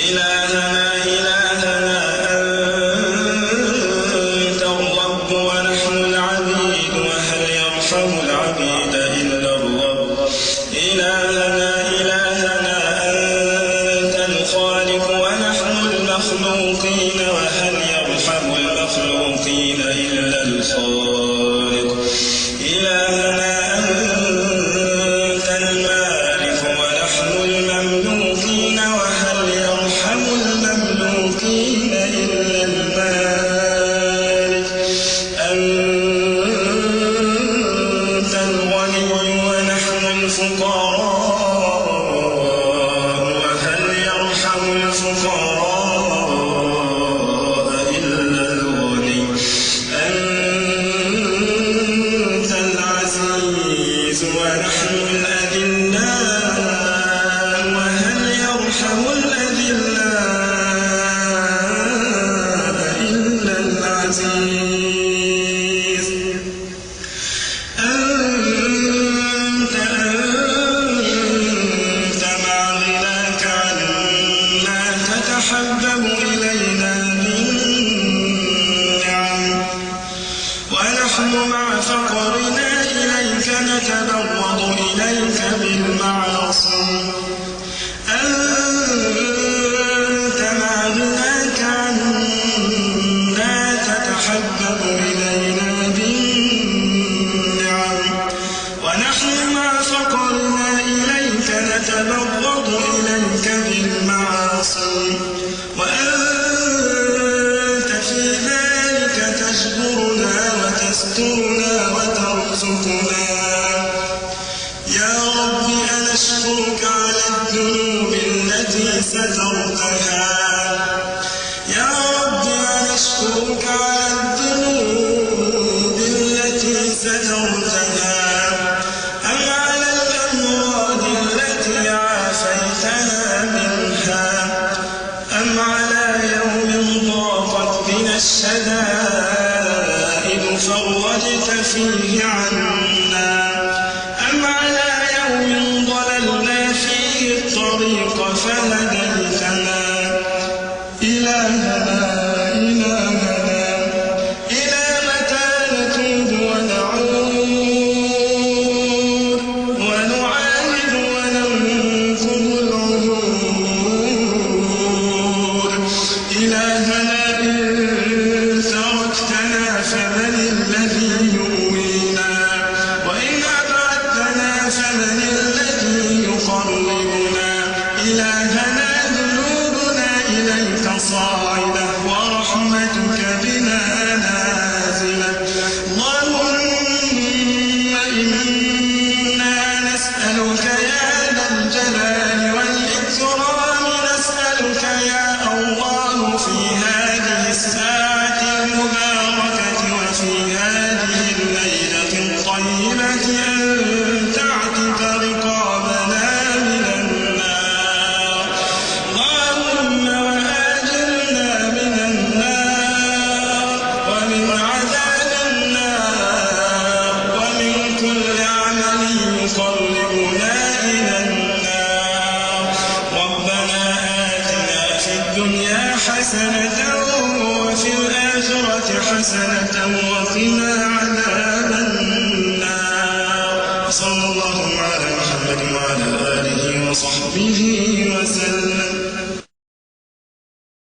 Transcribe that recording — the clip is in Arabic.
إلهنا أنت الرب ونحن العبيد، وهل يرحم العبيد إلا الرب. إلهنا أنت الخالق ونحن المخلوقين، وهل يرحم المخلوقين إلا الخالق. إلهنا أنت المالك ونحن المملوكين، وهل يرحم المملوكين إلا المالك. أنت الغني ونحن الفقراء، وهل يرحم الفقراء إلا الغني. أنت العزيز ونحن الأذلاء، وهل يرحم الأذلاء إلا العزيز. أنت مع غناك عنا تتحبب إلينا بالنعم، ونحن مع فقرنا إليك نتبغض إليك بالمعاصي. أنت مع غناك عنا تتحبب إلينا بالنعم، ونحن مع فقرنا إليك نتبغض إليك بالمعاصي. وأنت في ذلك تجبرنا وتسترنا وترزقنا. يا رب أنشكرك على الذنوب التي سترتها. يا رب أنشكرك على الذنوب التي سترتها، أم على الأمراض التي عافيتنا منها، أم على يوم ضاقت بنا الشدائد فرجت فيه عنا، أم على يوم ضللنا فيه الطريق فهديتنا. إلهنا إلى متى نتوب ونعود ونعاند وننكر العهود. إلهنا إن تركتنا فمن الذي يؤوينا، وإن أبعدتنا فمن الذي يقربنا. إلهنا ذنوبنا إليك صاعدة، ورحمتك بنا نازلة. اللهم إنا نسألك يا ذا الجلال والإكرام، نسألك يا الله في هذه الساعة المباركة وفي هذه الليلة الطيبة أن تعتق رقابنا من النار. اللهم وآجرنا من النار ومن عذاب النار ومن كل عمل يقربنا إلى النار. ربنا آتنا في الدنيا حسنة وفي الآخرة حسنة وقنا عذاب النار. صلى الله على محمد وعلى آله وصحبه وسلم.